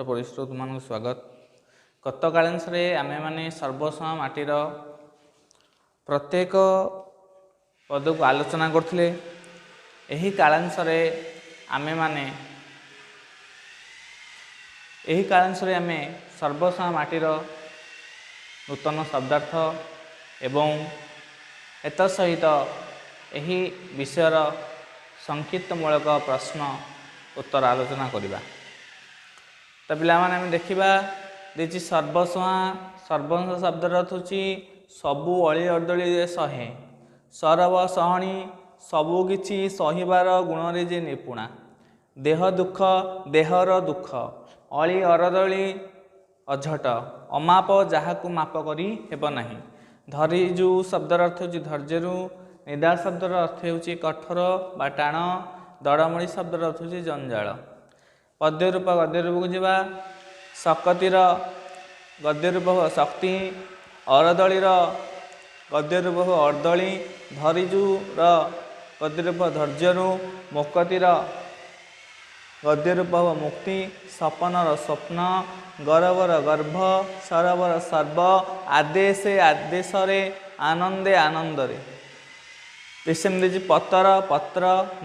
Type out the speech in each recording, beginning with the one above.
पत्र परिश्र तुम स्वागत। गत कालांश आमे माने सर्वसम माटीर प्रत्येक पद को आलोचना करथिले। एही कालांश आमे माने एही कालांश आमे सर्वसम माटीर नूतन शब्दार्थ एवं एत सहित एही विषयर संक्षिप्तमूलक प्रश्न उत्तर आलोचना करिबा। तो पिला माने हम देखिबा देछि सर्वस्वा सर्वस्व शब्दर अर्थ होछि सबु अळी अर्दळी सहे सरव सहणी सबु किछि सहिबार गुण रे जे निपुणा देह दुख देहर दुख अळी अरदळी अझट अमाप जाहाकु माप करी हेब नाही। धरिजु शब्दर अर्थ होछि धैर्यरु निदा शब्दर अर्थ होछि कठोर बा टाण दड़मणी शब्दर अर्थ होछि जंजाल। पद्य रूप गद्य रूप को जीवा शक्तिर गद्य रूप शक्ति अरदळीर गद्य रूप अर्दळी धरिजुर गद्य रूप धैर्यरु मुक्तिर गद्य रूप मुक्ति सपनर स्वप्न गौरवर गर्भ सरवर सर्व आदेशे आदेशरे आनंदे आनंदरे। सेमती पतर पत्र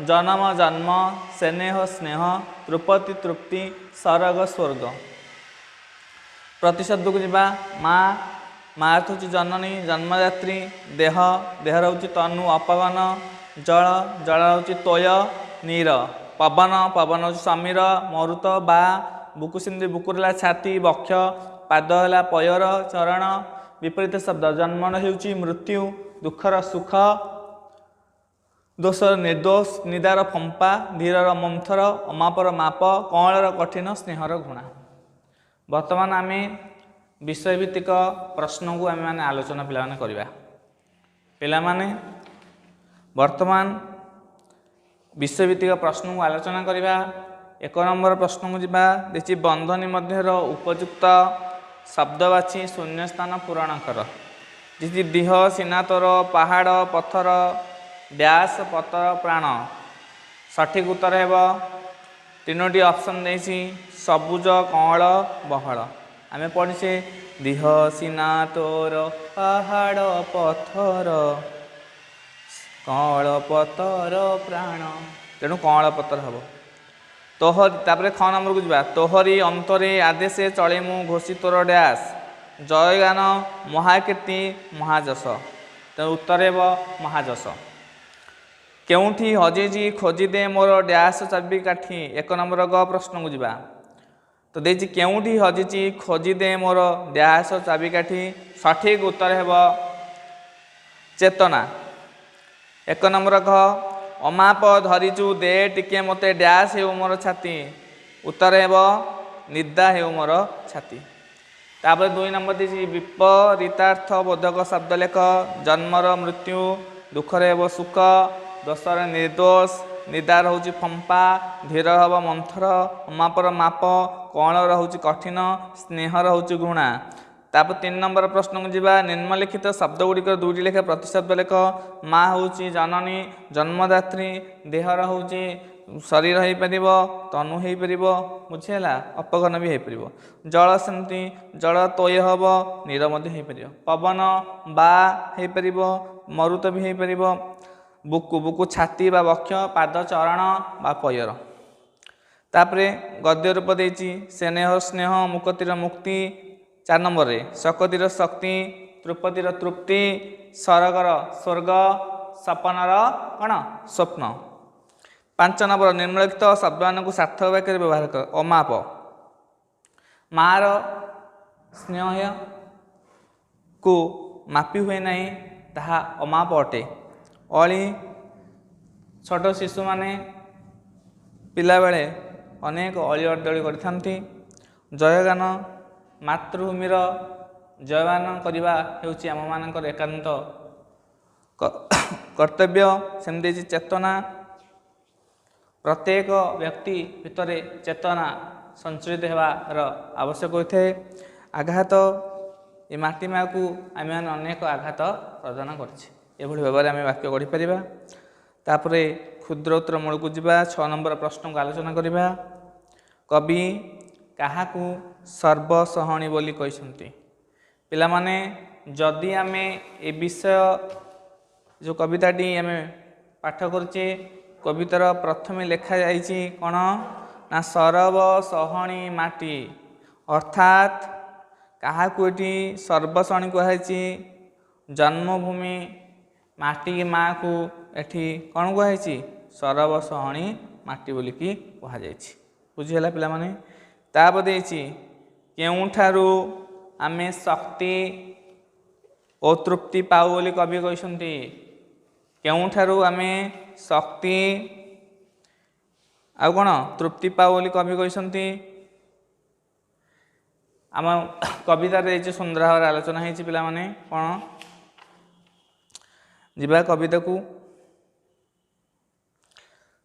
जन्म जन्म स्नेह स्नेह तृपति तृप्ति सरग स्वर्ग। प्रतिशब्द को जीवा माँ माँ अर्थ होछि जननी जन्मदात्री देह देहर होछि तनु अपवन जल जल होछि तोय नीर पवन पवन होछि समीर मरुत बा बुकु सिंधु बुकुरला छाती बक्ष पाद होला पयर चरण। विपरीत शब्द जन्मन होछि मृत्यु दुखर सुख दोषर निर्दोष निदार फंपा धीरर मंथर अमापर माप कौलर कठिन स्नेहर घृणा। वर्तमान आम विषयभित्तिक प्रश्न को आम मैंने आलोचना पिला करवा। पिला माने वर्तमान विषयभित्तिक प्रश्न को आलोचना करवा। एक नंबर प्रश्न को जीवा देखि बंधनी मध्यर उपयुक्त शब्दवाची शून्य स्थान पूरण कर। जी दीह सीना तोर पहाड़ पत्थर डैश पतर प्राण सठिक उत्तर है तीनोटी ऑप्शन देसी सबुज कौल बहल। आम पढ़ीसे दीह सीना तोर पहाड़ पत्थर कौल पतर प्राण तेणु कौल पतर हम तोहर तापर ख नंबर को जीवा तोहरी अंतरे आदेशे चले मु घोषी तोर डैश जयगान महाकीर्ति महाजस तेणु उत्तर है महाजस। केउठी हजेजी खोजिदे मोर डैश चाबी काठी एक नंबर ग प्रश्न को जीवा तो देछि केउठी हजेजी खोजिदे मोर डैश चाबी काठी सठिक उत्तर है चेतना। एक नंबर घ अमाप धरिजु दे टिके मते डैश हेउ मोर छाती उत्तर है निदा हेउ मोर छाती। तापर 2 नंबर देछि विपरीतार्थ बोधक शब्द लेख जन्मर मृत्यु दुखर हेब सुख दोषर निर्दोष निदार होछि फंपा धीर हब मंथर अमापर माप कौलर होछि कठिन स्नेहर होछि घृणा। तापर 3 नंबर प्रश्न को जीवा निम्नलिखित शब्द गुड़िक दुईटी लेखा प्रतिशब्द लेख माँ होछि जननी जन्मदात्री देहर होछि शरीर हो पार तनु हो पार बुझेगा अपघन भी हो पार जल सेमती जल तोय हम नीर हो पार पवन बा हो पार मरुत भी हो पार बुकु बुकु छाती बा वक्ष पाद चरण बा पयर। तापर गद्य रूप देछि स्नेह स्नेह मुक्तिर मुक्ति 4 नंबर रे शक्तिर शक्ति तृपतिर तृप्ति सरगर स्वर्ग सपनर कण स्वप्न। 5 नंबर निम्नलिखित शब्द को सार्थक वाक्य व्यवहार कर। अमाप मार स्नेह को मापी हुए नहीं ताहा अमाप अटे। अली छोट शिशु माने पिला बेले अनेक अली अर्दली करथांती। जयगान मातृभूमिर जयगान करवा हेउछि आम मानकर एकांत कर्तव्य। सेमती चेतना प्रत्येक व्यक्ति भितर चेतना संचरित होवार आवश्यक होता है। आघात ये माटी माँ को आम अनेक आघात प्रदान कर भाव में आम वाक्य गढ़ी पार। तापर क्षुद्र उत्तर मूल को जीवा 6 नंबर प्रश्न को आलोचना करवा। कवि କାହାକୁ ସର୍ବସହଣୀ ବୋଲି କହିଛନ୍ତି। ପିଲାମାନେ ଯଦି ଆମେ ଏ ବିଷୟ ଯେଉଁ କବିତାଟି ଆମେ ପାଠ କରୁଛେ, କବିତାର ପ୍ରଥମେ ଲେଖାଯାଇଛି କ'ଣ ନା ସରବସହଣୀ ମାଟି, ଅର୍ଥାତ୍ କାହାକୁ ଏଠି ସର୍ବସହଣୀ କୁହାଯାଇଛି? ଜନ୍ମଭୂମି ମାଟି ମା'କୁ ଏଠି କ'ଣ କୁହାଯାଇଛି? ସରବସହଣୀ ମାଟି ବୋଲିକି କୁହାଯାଇଛି। ବୁଝିହେଲା ପିଲାମାନେ? ତାପରେ ଦେଇଛି କେଉଁଠାରୁ ଆମେ ଶକ୍ତି ଓ ତୃପ୍ତି ପାଉ ବୋଲି କବି କହିଛନ୍ତି। କେଉଁଠାରୁ ଆମେ ଶକ୍ତି ଆଉ କ'ଣ ତୃପ୍ତି ପାଉ ବୋଲି କବି କହିଛନ୍ତି। ଆମ କବିତାରେ ଦେଇଛି, ସୁନ୍ଦର ଭାବରେ ଆଲୋଚନା ହେଇଛି ପିଲାମାନେ। କ'ଣ ଯିବା କବିତାକୁ।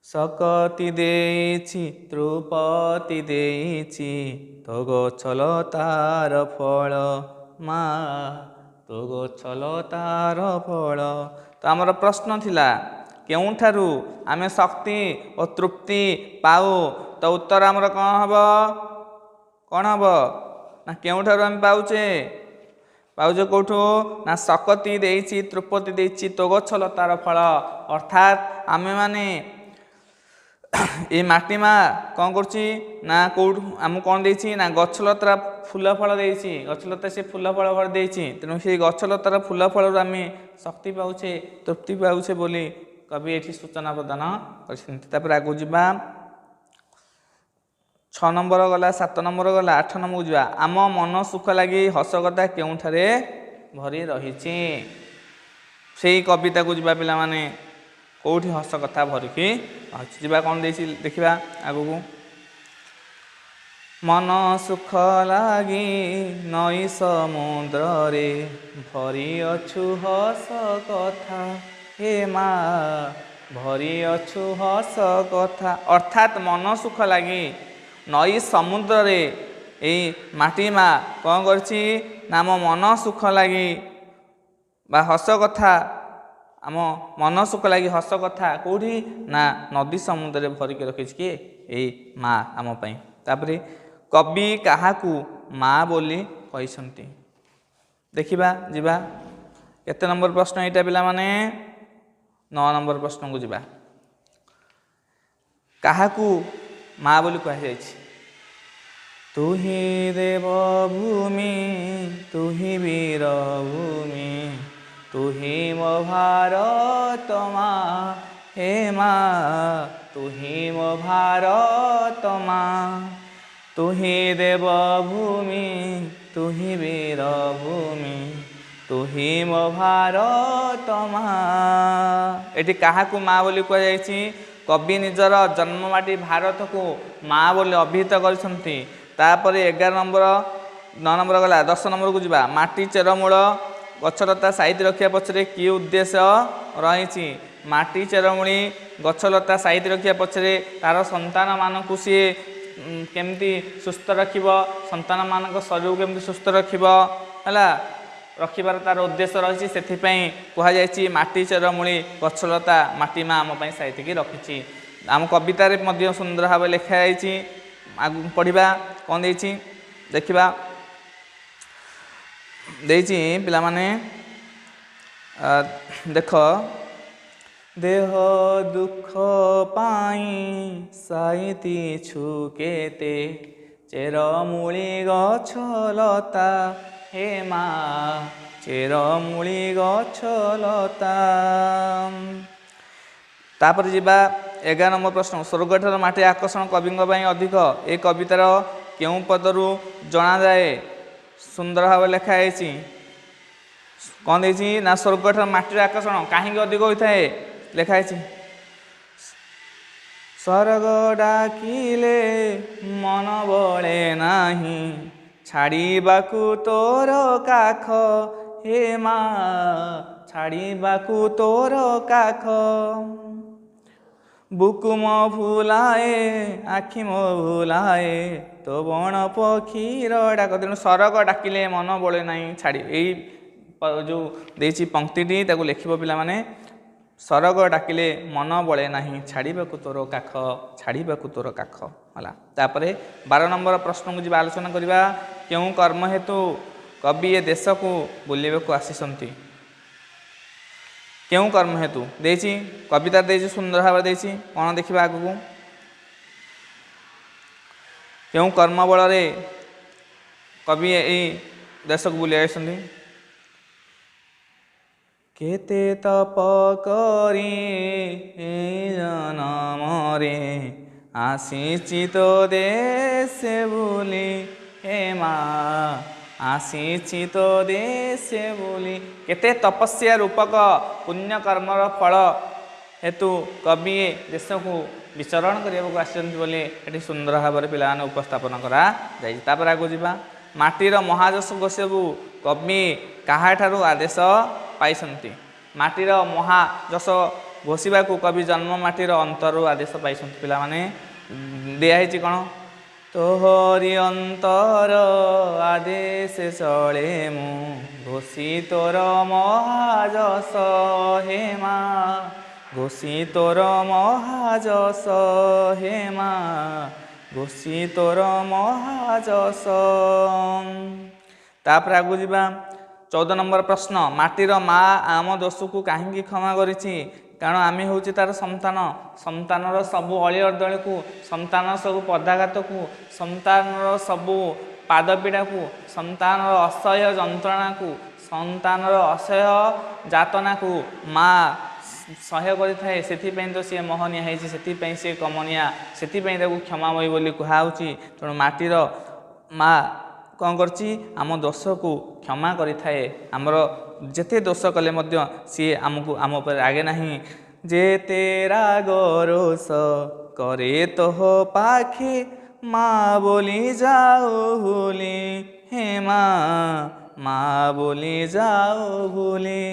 ଶକତି ଦେଇଛି ତୃପତି ଦେଇଛି, ତୋ ଗଛଲତାର ଫଳ ମା, ତୋ ଗଛଲତାର ଫଳ। ତ ଆମର ପ୍ରଶ୍ନ ଥିଲା କେଉଁଠାରୁ ଆମେ ଶକ୍ତି ଓ ତୃପ୍ତି ପାଉ? ତ ଉତ୍ତର ଆମର କ'ଣ ହେବ? କ'ଣ ହେବ ନା କେଉଁଠାରୁ ଆମେ ପାଉଛେ? ପାଉଛେ କେଉଁଠୁ ନା ଶକତି ଦେଇଛି ତୃପତି ଦେଇଛି, ତୋ ଗଛଲତାର ଫଳ। ଅର୍ଥାତ୍ ଆମେମାନେ ଏ ମାଟି ମା କ'ଣ କରୁଛି ନା କେଉଁଠୁ ଆମକୁ କ'ଣ ଦେଇଛି ନା ଗଛଲତାର ଫୁଲ ଫଳ ଦେଇଛି। ଗଛଲତା ସେ ଫୁଲ ଫଳ ଦେଇଛି, ତେଣୁ ସେଇ ଗଛଲତାର ଫୁଲ ଫଳରୁ ଆମେ ଶକ୍ତି ପାଉଛେ, ତୃପ୍ତି ପାଉଛେ ବୋଲି କବି ଏଠି ସୂଚନା ପ୍ରଦାନ କରିଛନ୍ତି। ତାପରେ ଆଗକୁ ଯିବା। 6 ନମ୍ବର ଗଲା, 7 ନମ୍ବର ଗଲା, 8 ନମ୍ବରକୁ ଯିବା। ଆମ ମନ ସୁଖ ଲାଗି ହସ କଥା କେଉଁଠାରେ ଭରି ରହିଛି। ସେଇ କବିତାକୁ ଯିବା ପିଲାମାନେ, କେଉଁଠି ହସ କଥା ଭରିକି ଅଛି। ଯିବା କ'ଣ ଦେଇଛି ଦେଖିବା ଆଗକୁ। ମନ ସୁଖ ଲାଗି ନଈ ସମୁଦ୍ରରେ ଭରି ଅଛୁ ହସ କଥା, ହେ ମା ଭରି ଅଛୁ ହସ କଥା। ଅର୍ଥାତ୍ ମନ ସୁଖ ଲାଗି ନଈ ସମୁଦ୍ରରେ ଏଇ ମାଟି ମା କ'ଣ କରିଛି ନା ଆମ ମନ ସୁଖ ଲାଗି ବା ହସ କଥା, ଆମ ମନ ସୁଖ ଲାଗି ହସ କଥା କେଉଁଠି ନା ନଦୀ ସମୁଦ୍ରରେ ଭରିକି ରଖିଛି କିଏ? ଏଇ ମା ଆମ ପାଇଁ। ତାପରେ କବି କାହାକୁ ମା ବୋଲି କହିଛନ୍ତି ଦେଖିବା। ଯିବା କେତେ ନମ୍ବର ପ୍ରଶ୍ନ ଏଇଟା ପିଲାମାନେ? 9 ନମ୍ବର ପ୍ରଶ୍ନକୁ ଯିବା। କାହାକୁ ମା ବୋଲି କୁହାଯାଇଛି? ତୁହି ଦେବ ଭୂମି ତୁହି ବୀର ଭୂମି, ତୁହି ମୋ ଭାରତ ମା, ହେ ମା ତୁହି ମୋ ଭାରତ ମା। ତୁହି ଦେବ ଭୂମି ତୁହି ବୀର ଭୂମି, ତୁହି ମୋ ଭାରତ ମା। ଏଠି କାହାକୁ ମା ବୋଲି କୁହାଯାଇଛି? କବି ନିଜର ଜନ୍ମମାଟି ଭାରତକୁ ମା ବୋଲି ଅଭିହିତ କରିଛନ୍ତି। ତାପରେ 11 ନମ୍ବର, 9 ନମ୍ବର ଗଲା, 10 ନମ୍ବରକୁ ଯିବା। ମାଟି ଚେରମୂଳ ଗଛଲତା ସାଇତି ରଖିବା ପଛରେ କି ଉଦ୍ଦେଶ୍ୟ ରହିଛି? ମାଟି ଚେରମୂଳି ଗଛଲତା ସାଇତି ରଖିବା ପଛରେ ତାର ସନ୍ତାନମାନଙ୍କୁ ସିଏ କେମିତି ସୁସ୍ଥ ରଖିବ, ସନ୍ତାନମାନଙ୍କ ଶରୀରକୁ କେମିତି ସୁସ୍ଥ ରଖିବ, ହେଲା, ରଖିବାର ତାର ଉଦ୍ଦେଶ୍ୟ ରହିଛି। ସେଥିପାଇଁ କୁହାଯାଇଛି ମାଟି ଚେରମୂଳି ଗଛଲତା ମାଟି ମା ଆମ ପାଇଁ ସାଇତିକି ରଖିଛି। ଆମ କବିତାରେ ମଧ୍ୟ ସୁନ୍ଦର ଭାବେ ଲେଖା ଯାଇଛି। ଆଗକୁ ପଢ଼ିବା କ'ଣ ଦେଇଛି ଦେଖିବା। ଦେଇଛି ପିଲାମାନେ ଦେଖ, ଦେହ ଦୁଃଖ ପାଇଁ ସାଇତିଛୁ କେତେ, ଚେରମୂଳି ଗଛଲତା, ହେ ମା ଚେରମୂଳି ଗଛଲତା। ତାପରେ ଯିବା 11 ନମ୍ବର ପ୍ରଶ୍ନ। ସ୍ୱର୍ଗଠାରୁ ମାଟି ଆକର୍ଷଣ କବିଙ୍କ ପାଇଁ ଅଧିକ, ଏ କବିତାର କେଉଁ ପଦରୁ ଜଣାଯାଏ? ସୁନ୍ଦର ଭାବରେ ଲେଖା ହେଇଛି। କ'ଣ ଦେଇଛି ନା ସ୍ୱର୍ଗଠାରୁ ମାଟିର ଆକର୍ଷଣ କାହିଁକି ଅଧିକ ହୋଇଥାଏ? ଲେଖା ହେଇଛି, ସ୍ୱର୍ଗ ଡାକିଲେ ମନ ବଳେ ନାହିଁ, ଛାଡ଼ିବାକୁ ତୋର କାଖ, ହେ ମା ଛାଡ଼ିବାକୁ ତୋର କାଖ। ବୁକୁ ମୋ ଭୁଲାଏ ଆଖି ମୋ ଭୁଲାଏ, ତୋ ବଣ ପକ୍ଷୀର ଡାକ। ତେଣୁ ସରଗ ଡାକିଲେ ମନ ବଳେ ନାହିଁ ଛାଡ଼ି। ଏଇ ଯେଉଁ ଦେଇଛି ପଙ୍କ୍ତିଟି ତାକୁ ଲେଖିବ ପିଲାମାନେ। ସରଗ ଡାକିଲେ ମନ ବଳେ ନାହିଁ ଛାଡ଼ିବାକୁ ତୋର କାଖ ଛାଡ଼ିବାକୁ ତୋର କାଖ ହେଲା। ତାପରେ 12 ନମ୍ବର ପ୍ରଶ୍ନକୁ ଯିବା ଆଲୋଚନା କରିବା। କେଉଁ କର୍ମ ହେତୁ କବି ଏ ଦେଶକୁ ବୁଲିବାକୁ ଆସିଛନ୍ତି? କେଉଁ କର୍ମ ହେତୁ ଦେଇଛି କବିତା ଦେଇଛି, ସୁନ୍ଦର ଭାବରେ ଦେଇଛି। କ'ଣ ଦେଖିବା ଆଗକୁ? କେଉଁ କର୍ମ ବଳରେ କବି ଏଇ ଦେଶକୁ ବୁଲି ଆସିଛନ୍ତି? କେତେ ତପ କରି ଜନମରେ ଆସିଛି ତୋ ଦେଶେ ବୁଲି ହେ ମା ଆସିଛି ତୋ ଦେଶେ ବୋଲି। କେତେ ତପସ୍ୟା ରୂପକ ପୁଣ୍ୟ କର୍ମର ଫଳ ହେତୁ କବି ଦେଶକୁ ବିଚରଣ କରିବାକୁ ଆସିଛନ୍ତି ବୋଲି ଏଠି ସୁନ୍ଦର ଭାବରେ ପିଲାମାନେ ଉପସ୍ଥାପନ କରାଯାଇଛି। ତାପରେ ଆଗକୁ ଯିବା। ମାଟିର ମହାଯଶ ଘୋଷିବାକୁ କବି କାହାଠାରୁ ଆଦେଶ ପାଇଛନ୍ତି? ମାଟିର ମହାଯଶ ଘୋଷିବାକୁ କବି ଜନ୍ମ ମାଟିର ଅନ୍ତରରୁ ଆଦେଶ ପାଇଛନ୍ତି। ପିଲାମାନେ ଦିଆହେଇଛି କ'ଣ? ତୋହରି ଅନ୍ତର ଆଦେଶ ଚଳେ ମୁଁ ଘୋଷି ତୋର ମହାଯଶ ହେ ମା ଘୋଷି ତୋର ମହାଯଶ ହେ ମା ଘୋଷି ତୋର ମହାଯଶ। ତାପରେ ଆଗକୁ ଯିବା। 14 ନମ୍ବର ପ୍ରଶ୍ନ। ମାଟିର ମା ଆମ ଦୋଷକୁ କାହିଁକି କ୍ଷମା କରିଛି? କାରଣ ଆମେ ହେଉଛି ତାର ସନ୍ତାନ। ସନ୍ତାନର ସବୁ ଅଳି ଅର୍ଦଳିକୁ, ସନ୍ତାନର ସବୁ ପଦାଘାତକୁ, ସନ୍ତାନର ସବୁ ପାଦପୀଡ଼ାକୁ, ସନ୍ତାନର ଅସହ୍ୟ ଯନ୍ତ୍ରଣାକୁ, ସନ୍ତାନର ଅସହ୍ୟ ଯାତନାକୁ ମା ସହ୍ୟ କରିଥାଏ। ସେଥିପାଇଁ ତ ସିଏ ମୋହନିଆ ହେଇଛି, ସେଥିପାଇଁ ସିଏ କମନିଆ, ସେଥିପାଇଁ ତାକୁ କ୍ଷମାମୟୀ ବୋଲି କୁହାହେଉଛି। ତେଣୁ ମାଟିର ମା କ'ଣ କରିଛି? ଆମ ଦୋଷକୁ କ୍ଷମା କରିଥାଏ। ଆମର ଯେତେ ଦୋଷ କଲେ ମଧ୍ୟ ସିଏ ଆମକୁ ଆମ ଉପରେ ରାଗେ ନାହିଁ। ଯେତେ ରାଗ ରୋଷ କରେ ତୋହ ପାଖେ ମା ବୋଲି ଯାଉ ଭୁଲି ହେ ମା ମା ବୋଲି ଯାଉ ଭୁଲି।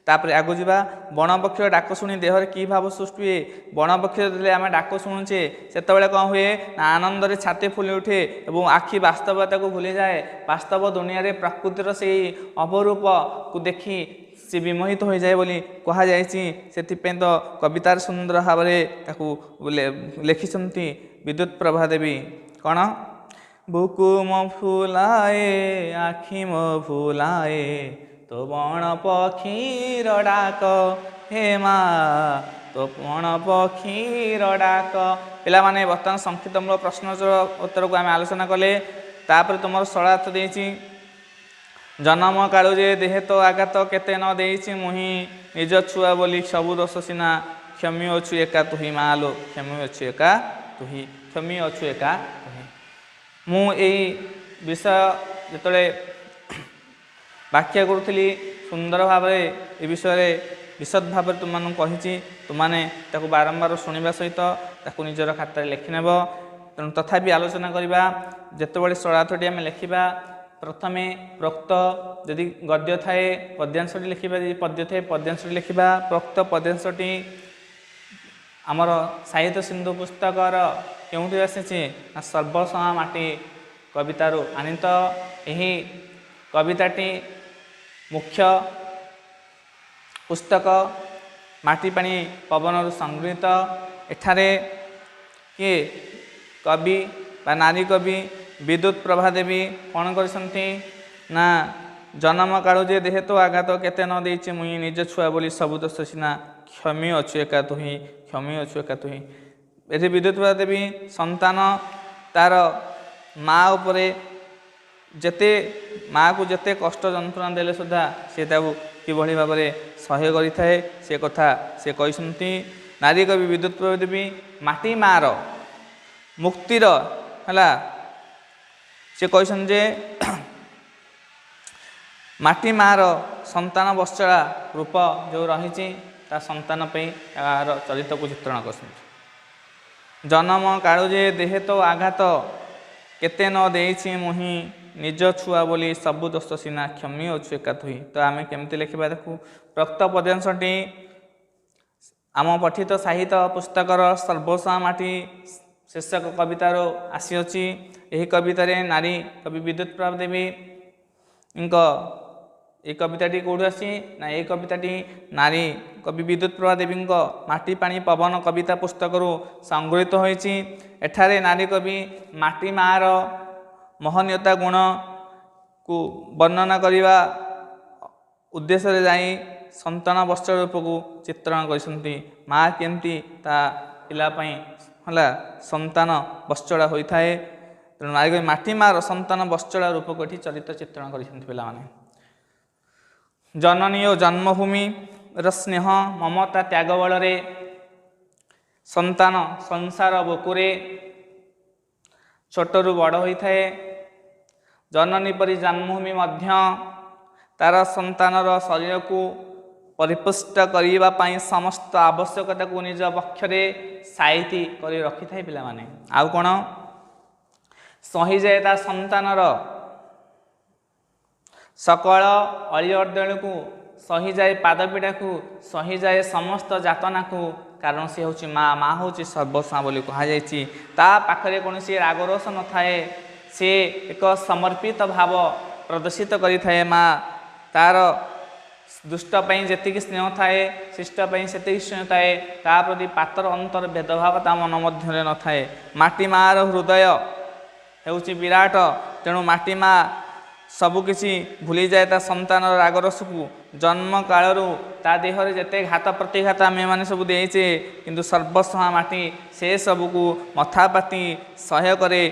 ତାପରେ ଆଗକୁ ଯିବା। ବଣପକ୍ଷୀର ଡାକ ଶୁଣି ଦେହରେ କି ଭାବ ସୃଷ୍ଟି ହୁଏ? ବଣପକ୍ଷୀର ଯେତେବେଳେ ଆମେ ଡାକ ଶୁଣୁଛେ ସେତେବେଳେ କ'ଣ ହୁଏ ନା ଆନନ୍ଦରେ ଛାତି ଫୁଲି ଉଠେ ଏବଂ ଆଖି ବାସ୍ତବତାକୁ ଭୁଲିଯାଏ। ବାସ୍ତବ ଦୁନିଆରେ ପ୍ରକୃତିର ସେହି ଅପରୂପକୁ ଦେଖି ସେ ବିମୋହିତ ହୋଇଯାଏ ବୋଲି କୁହାଯାଇଛି। ସେଥିପାଇଁ ତ କବିତାର ସୁନ୍ଦର ଭାବରେ ତାକୁ ଲେଖିଛନ୍ତି ବିଦ୍ୟୁତ୍ ପ୍ରଭା ଦେବୀ। କ'ଣ? ବୁକୁ ମୋ ଫୁଲାଏ ଆଖି ମୋ ଫୁଲାଏ ତୋ ବଣ ପକ୍ଷୀର ଡାକ ହେ ମା ତୋ ବଣ ପକ୍ଷୀର ଡାକ। ପିଲାମାନେ ବର୍ତ୍ତମାନ ସଂକ୍ଷିପ୍ତମୂଳକ ପ୍ରଶ୍ନର ଉତ୍ତରକୁ ଆମେ ଆଲୋଚନା କଲେ। ତାପରେ ତୁମର ସରଳାର୍ଥ ଦେଇଛି। ଜନମ କାଳୁ ଯେ ଦେହେ ତ ଆଘାତ କେତେ ନ ଦେଇଛି ମୁହିଁ ନିଜ ଛୁଆ ବୋଲି ସବୁ ଦୋଷ ସିନା କ୍ଷମୀ ଅଛୁ ଏକା ତୁହି ମାଲୋ କ୍ଷମୀ ଅଛୁ ଏକା ତୁହି କ୍ଷମୀ ଅଛୁ ଏକା ତୁହି। ମୁଁ ଏଇ ବିଷୟ ଯେତେବେଳେ ବ୍ୟାଖ୍ୟା କରୁଥିଲି ସୁନ୍ଦର ଭାବରେ ଏ ବିଷୟରେ ବିଶଦ ଭାବରେ ତୁମମାନଙ୍କୁ କହିଛି। ତୁମମାନେ ତାକୁ ବାରମ୍ବାର ଶୁଣିବା ସହିତ ତାକୁ ନିଜର ଖାତାରେ ଲେଖିନେବ। ତେଣୁ ତଥାପି ଆଲୋଚନା କରିବା। ଯେତେବେଳେ ସରଳାର୍ଥଟି ଆମେ ଲେଖିବା ପ୍ରଥମେ ପ୍ରୋକ୍ତ ଯଦି ଗଦ୍ୟ ଥାଏ ପଦ୍ୟାଂଶଟି ଲେଖିବା, ଯଦି ପଦ୍ୟ ଥାଏ ପଦ୍ୟାଂଶଟି ଲେଖିବା। ପ୍ରୋକ୍ତ ପଦ୍ୟାଂଶଟି ଆମର ସାହିତ୍ୟ ସିନ୍ଧୁ ପୁସ୍ତକର କେଉଁଠି ଆସିଛି ନା ସର୍ବସମା ମାଟି କବିତାରୁ ଆଣିତ। ଏହି କବିତାଟି ମୁଖ୍ୟ ପୁସ୍ତକ ମାଟି ପାଣି ପବନରୁ ସଂଗୃହୀତ। ଏଠାରେ କିଏ କବି ବା ନାରୀ କବି ବିଦ୍ୟୁତ୍ ପ୍ରଭା ଦେବୀ କ'ଣ କରିଛନ୍ତି ନା ଜନମ କାଳୁ ଯେ ଦେହେ ତ ଆଘାତ କେତେ ନ ଦେଇଛି ମୁଇଁ ନିଜ ଛୁଆ ବୋଲି ସବୁ ଦୋଷ ସିନା କ୍ଷମୀ ଅଛୁ ଏକା ତୁହି କ୍ଷମୀ ଅଛୁ ଏକା ତୁହି। ଏଠି ବିଦ୍ୟୁତ୍ ପ୍ରଭା ଦେବୀ ସନ୍ତାନ ତାର ମା ଉପରେ ଯେତେ ମାଆକୁ ଯେତେ କଷ୍ଟ ଯନ୍ତ୍ରଣା ଦେଲେ ସୁଦ୍ଧା ସେ ତାକୁ କିଭଳି ଭାବରେ ସହ୍ୟ କରିଥାଏ ସେ କଥା ସେ କହିଛନ୍ତି। ନାରୀ କବି ବିଦ୍ୟୁତ୍ ପ୍ରଭା ଦେବୀ ମାଟି ମାଆର ମୁକ୍ତିର ହେଲା ସେ କହିଛନ୍ତି ଯେ ମାଟି ମାଆର ସନ୍ତାନ ବତ୍ସଳା ରୂପ ଯେଉଁ ରହିଛି ତା ସନ୍ତାନ ପାଇଁ ତାର ଚରିତ୍ରକୁ ଚିତ୍ରଣ କରିଛନ୍ତି। ଜନମ କାଳୁ ଯେ ଦେହେ ତ ଆଘାତ କେତେ ନ ଦେଇଛି ମୁହିଁ ନିଜ ଛୁଆ ବୋଲି ସବୁ ଦୋଷ ସିନା କ୍ଷମୀ ଅଛୁ ଏକା ତୁହି। ତ ଆମେ କେମିତି ଲେଖିବା ଦେଖୁ। ପ୍ରୋକ୍ତ ପଦ୍ୟାଂଶଟି ଆମ ପଠିତ ସାହିତ୍ୟ ପୁସ୍ତକର ସର୍ବସମା ମାଟି ଶୀର୍ଷକ କବିତାରୁ ଆସିଅଛି। ଏହି କବିତାରେ ନାରୀ କବି ବିଦ୍ୟୁତ୍ ପ୍ରଭା ଦେବୀଙ୍କ ये कविताटी कौटू आसी ना ये कविताटी नारी कवि विद्युत प्रभा देवी माटी पानी पवन कविता पुस्तक संगृहीत होती। एठारे नारी कवि माटी मार महनीयता गुण को वर्णना करने उद्देश्य जाई संतान वस्त्र रूप को चित्रण कर माँ केमती ता पिलापाई है संतान वस्त्रा होता है। तेणु नारी कवि माटी मार संतान वस्त्रा रूप को ये चरित्र चित्रण कर पाने। जननी और जन्मभूमि स्नेह ममता त्याग बल संतान संसार बुकुरे छोटू बड़ होता है। जननी परी जन्मभूमि मध्य तार संतानर शरीर को परिपुष्ट करने समस्त आवश्यकता को निज पक्षरे साइती कर रखि था पिला माने। आउ कौन सही जाए ता संतानर सकल अली अर्दल को सही जाए पादपीड़ा को सही जाए समस्त जातना को कारण सी हूँ माँ माँ हूँ सर्वस्वा बोली कहुई। ता पाखरे कौन सी रागरोष न थाए सी एक समर्पित भाव प्रदर्शित करें। माँ तार दुष्टपाई जी स्नेह थाए शिष्टपाई से स्नेह थाए ता प्रति पातर अंतर भेदभाव ता मन मध्य न थाए। माटी मार हृदय हूँ विराट तेणु माटी माँ सबकिछि भूली जाए ता संतान रागरस को जन्म कालू ता देहरे जिते घात प्रतिघात आम मैंने सब देचे किंतु सर्वस्व माटी से सबको मथापाति सह्य करे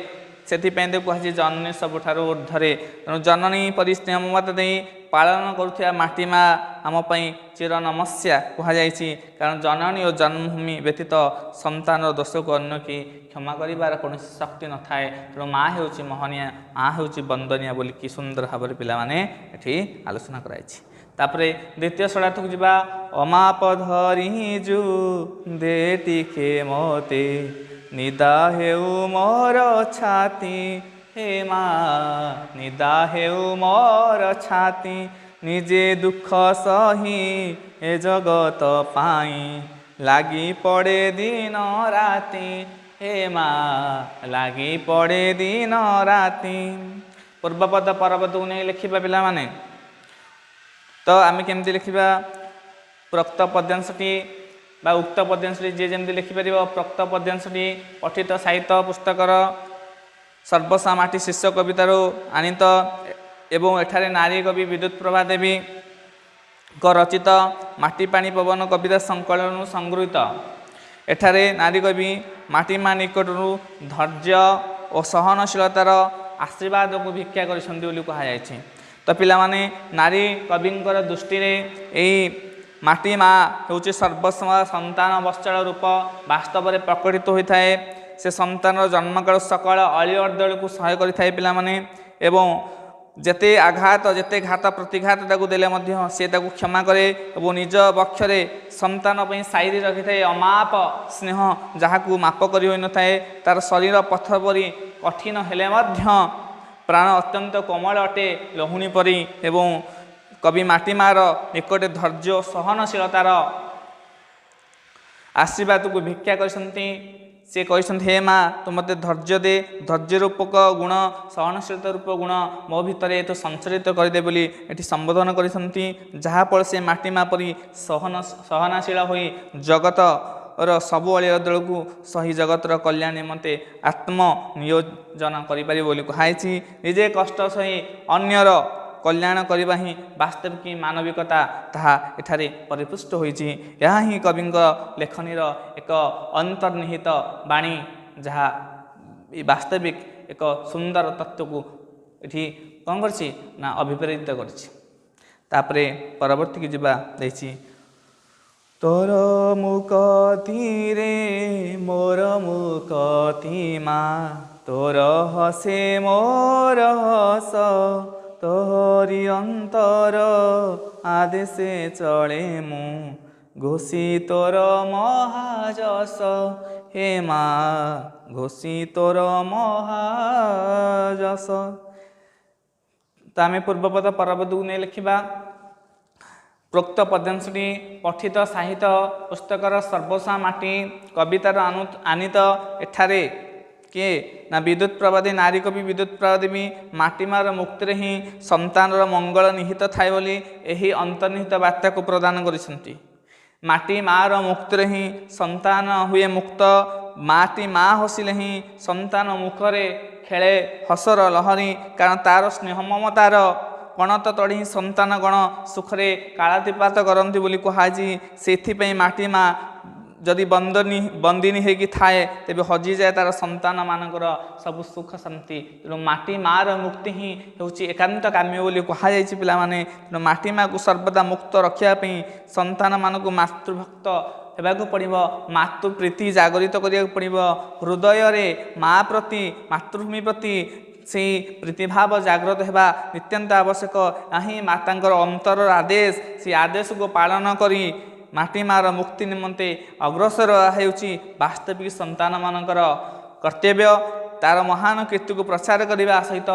से कहुई जननी सबुठार ऊर्धरे। तेणु जननी परि स्नेह ममता दे पालन करुवा माटी माँ आमपाई चिर नमस्या कहुई। कारण जननी और जन्मभूमि व्यतीत संतान दोष को अन्य कि क्षमा कर कौन शक्ति न थाए। तेणु माँ हूँ महनिया माँ हूँ वंदनिया बोली कि सुंदर भाव में पाने ये आलोचना कराई। तापरे द्वितीय षडार्थ को जीवा अमाप धरी जु दे टिके मते निदा हेउ मोर छाती हे माँ निदा हेउ मोर छाती निजे दुख सही ए जगत पाई लागी पड़े दिन राति हे माँ लागी पड़े दिन राति। पूर्वपद परपद को नहीं लिखा पिला माने तो आम केमती लिखा प्रोक्त पद्यांशटी बा उक्त पद्यांशटी जी जमी लिखिपर प्रोक्त पद्यांशटी पठित साहित्य पुस्तकर सर्वसा माटी शीर्ष कवितार आनीत एवं एठारे नारी कवि विद्युत प्रभा देवी रचित माटी पानी पवन कविता संकलन संगृहीत। एठारे नारी कवि माटी माँ निकटू धैर्य और सहनशीलतार आशीर्वाद को भिक्षा कहुई। तो पिला माने नारी कविंकर दृष्टि यही माटी माँ हूँ सर्वस्व संतान वत्सल रूप वास्तव में प्रकटित होता है। से संतान जन्मकाल सकल अली अर्दल को सहाय करें पिला माने एवं जेते आघात जेते घात प्रतिघात देले से क्षमा करे और निज बक्षरे संतान साइरी रखि थाए अमाप स्नेह जहाँ को माप कर न थाए। तार शरीर पत्थर परी कठिन हेले प्राण अत्यंत कोमल अटे लहुणी परी एवं कवि माटी मार निकटे धैर्य सहनशीलतार आशीर्वाद को भिक्षा करते। से कहते हे माँ तू मत धैर्य दे धैर्य रूपक गुण सहनशीलता रूप गुण मो भितर तो संचरित करदे बोली ये संबोधन करती। जहाँफल से माटी माँ परी सहनशील हो जगत सबु अली दल को सही जगतर कल्याण निमंते आत्म नियोजन करें बोली कहुई। निजे कष्ट सही अन्यर कल्याण करवा ही वास्तविक मानविकता ताहा एठारे परिपुष्ट होइछि। यह ही कवि लेखनीर एक अंतर्निहित बाणी जहाँ वास्तविक एक सुंदर तत्व को ये कौन करछि ना अभिप्रेरित करछि। तापरे परवर्ती की जीवा देछि तोर मुकती रे मोर मुकती माँ तोर हसे मोर हस तोहरी अंतर आदेशे चले मु घोषी तोर महाजस हे माँ घोषी तोर महाजस। तो आम पूर्वपद परपद को नहीं लिखा प्रोक्त पद्यांशटी पठित साहित्य पुस्तकर सर्वसा माटी कवितार आनीत एठारे किए ना विद्युत प्रवादी नारी कवि विद्युत प्रवादी माटी मार मुक्ति ही संतानर मंगल निहित थाए बोली एही अंतर्निहित बार्ता को प्रदान करिसेंती। माटी मार मुक्ति ही संतान हुए मुक्त माटी माँ हसिले ही संतान मुखरे खेले हसर लहरी कारण तार स्नेह ममतार गणत तड़ी संतान गण सुखरे कालातिपात करती बोली कहुई। से माटी माँ जदि बंदिनी होगी थाए तेज हजि जाए तार संतान मानकर सब सुख शांति। तेणु माटी मार मुक्ति ही हूँ एकांत काम्य बोली कहुई पाने। तेणु माटी माँ को सर्वदा मुक्त रखापी संतान मानक मातृभक्त होगाक पड़ो मातृप्रीति जागरित करा पड़ो हृदय माँ प्रति मातृभूमि प्रति से प्रीतिभाव जागृत होगा नित्यंत आवश्यक। यही मातांकर अंतर आदेश से आदेश को पालन करी माटी मार मुक्ति निमंते अग्रसर होउची वास्तविक संतान मानकर कर्तव्य। तार महान कीर्ति को प्रचार करने सहित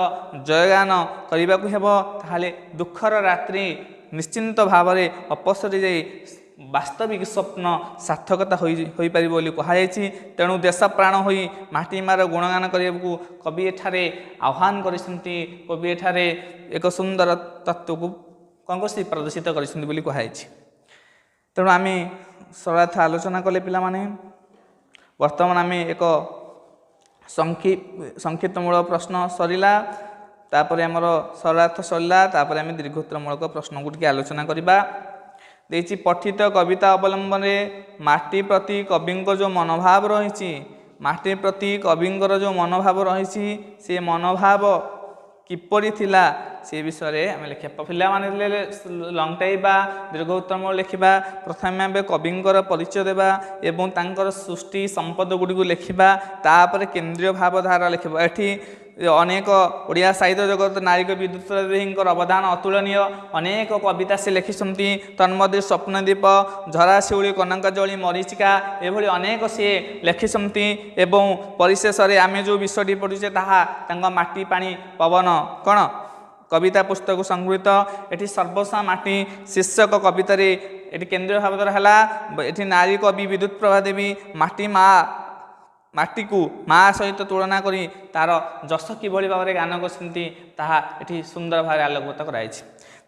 जयगान करने को हेब ताहले दुखर रात्रि निश्चिंत भाव में अपसरी जाई वास्तविक स्वप्न सार्थकता हो पार बोली कहुई। तेणु देश प्राण हो माटी मार गुणगान करने को कवि एठारे आह्वान करिसेंती। कवि एठारे एक सुंदर तत्व को कौन कर प्रदर्शित करिसेंती बोली कहुई। तेणु आम सरलार्थ आलोचना कले पिला माने वर्तमान आम एक संक्षिप्तमूलक प्रश्न सरिला तापर आमर सरलार्थ सरला तापर आम दीर्घोत्तरमूलक प्रश्न को टिके आलोचना करबा। देछि पठित कविता अवलंबन माटी प्रति कविंकर जो मनोभाव रही माटी प्रति कविंकर जो मनोभाव रही से मनोभाव किपरि थिला से विषय आम लिखा पिला माने लंग टाइप दीर्घ उत्तम लिखा। प्रथम आम कविंकर परिचय देवा एवं तांकर सृष्टि संपद गुड़ी को लिखा तापर केन्द्रीय भावधारा लिखा। एठी अनेक ओडिया साहित्य जगत नारी कवि विद्युत अवदान अतुलनीय अनेक कविता से लिखिं। तन्मध्य स्वप्नदीप झराशिउली कनकाजली मरीचिका एभली अनेक सी लिखिं। एवं परिशेष आम जो विषयटी पढ़ुचे ताहा माटी पानी पवन कौन कविता पुस्तक संगृहीत। एटी सर्वसा माटी शीर्षक कवितार ये केन्द्रीय भावधारा है। ये नारी कवि विद्युत प्रभा देवी माटी माटी को माँ सहित तुलना करी तार जस किभली भाव में गान करती ताहा सुंदर भाव आलोकपात कराई।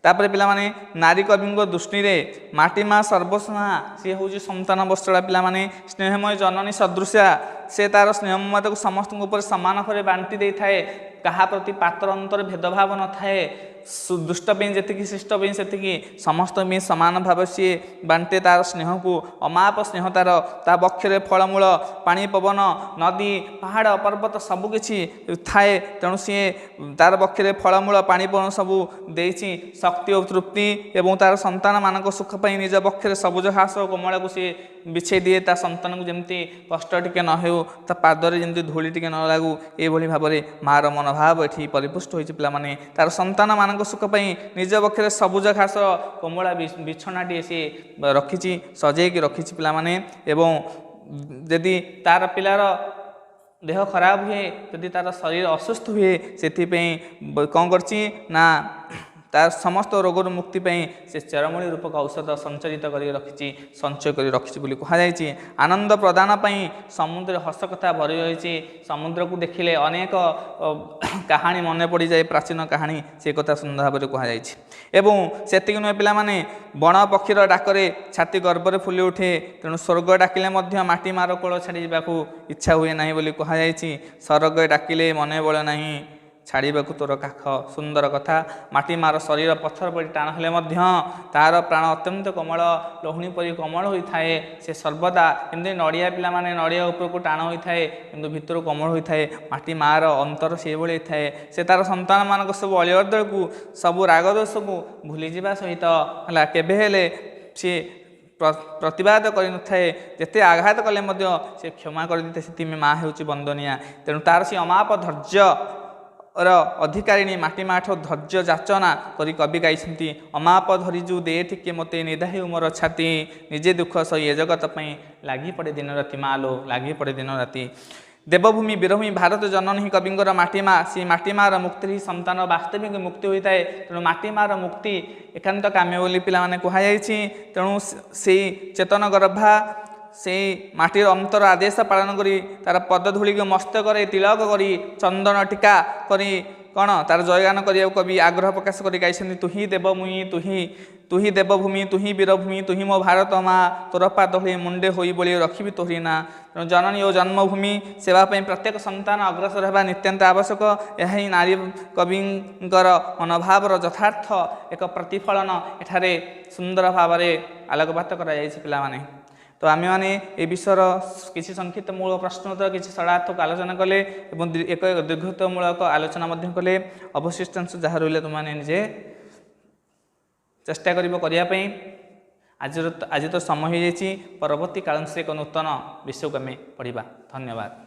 तापर पिला माने नारी कवि दृष्टि में माटी माँ सर्वस्वा सी हूँ संतान बस्तला पिला माने स्नेहमय जननी सदृशा से तार स्नेह ममता को समस्त सामान भाव बांटी दे थाए क्या प्रति पात्र अंतर भेदभाव न थाए दुष्ट जी शिष्ट से समस्त भी सामान भाव सी बांटे तार स्नेह को अमाप स्नेह तार बक्षरे फलमूल पानी पवन नदी पहाड़ पर्वत सबकि थाए। तेणु सी तार बक्षरे फलमूल पानी पवन सबू देछि शक्ति और तृप्ति एवं तार संतान मान सुखपाई निज बक्षरे सबुज घास कोमला को सी बिछे दिए ता संतान को जमती कष्ट टिके न हो ता पादरे जमती धूली टिके न लागू एभली भाव में मार मनोभाव ये परिपुष्ट होती पाने तार संतान मान सुखपाई निज पक्षरे सबुज घास कोमला बिछणाटी सी रखी सजेकी रखी पाने। एवं यदि तार पिलार देह खराब हुए यदि तार शरीर असुस्थ हुए से कौन करछि ना तार समस्त रोगर मुक्ति से चेरमूली रूपक औषध संचरित कर रखी संचय कर रखी बोली कहुई। आनंद प्रदान समुद्र हस कथा भरी रही समुद्र को देखिले अनेक कहानी मन पड़ जाए प्राचीन कहानी से कथा सुंदर भाव में कहुई। एवं से नुहे पिला माने बण पक्षीर डाकरे छाती गर्भरे फुली उठे तेणु स्वर्ग डाकिले माटी मार कोल छाड़ी जावाक इच्छा हुए ना बोली कहुई। स्वर्ग डाकिले मन बल नहीं छाड़ाक तोर काख सुंदर कथा। माटी मार शरीर पत्थर पड़ी टाण हेले तार प्राण अत्यंत कोमल लोहणी परी कोमल होता है। से सर्वदा एमती नड़िया पिला माने नड़िया उपर को टाण होता है किंतु भितर कोमल होता है। माटी मार अंतर से भाई थाए से तार संतान मान सब अलिअर्दल को सब रागदोष को भूली जावा सहित है केबेले सी प्रतिवाद कर नए जिते आघात कले से क्षमा कर दी से माँ हूँ वंदनिया। तेणु तार सी अमाप धैर्य अधिकारिणी माटी माठ धैर्य जाचना करी कवि गाई अमाप धरीजु दे टिके मते निधाई मोर छाती निजे दुख सही ए जगत पई लागी पड़े दिन राति मालो लागी पड़े दिन राति। देवभूमि वीरभूमि भारत जननी ही कविंकर माटीमा सी माटीमार मुक्ति ही संतान वास्तविक मुक्ति होता है। तेणु माटीमार मुक्ति एकांत काम्य बोली पिला माने कहुई। तेणु से चेतन गर्भा से माटीर अंतर आदेश पालन करी तार पदधूली को मस्तक तिलक करी चंदन टीका करी कौन तार जयगान करिया कवि आग्रह प्रकाश करी गाई तुही देव मुई तुही देवभूमि तुही वीरभूमि तुही मो भारत माँ तोर पादधूली मुंडे होई बोली रखी तोहरी ना। तेणु जननी और जन्मभूमि सेवाई प्रत्येक संतान अग्रसर होगा नित्यंत आवश्यक। यह ही नारी कविंकर मनोभावर यथार्थ एक प्रतिफलन एठारे सुंदर भाव में आलोकपात कर। तो आम मैंने ये विषयर किसी संक्षिप्त मूल प्रश्न उत्तर किसी सरलार्थक आलोचना कले एक दीर्घत्वमूलक आलोचना कले। अवशिष्टांश जहाँ रही तुमने निजे चेष्टा करने आज तो समय हो जाए परवर्ती काल से एक नूतन विषय को आम पढ़ा। धन्यवाद।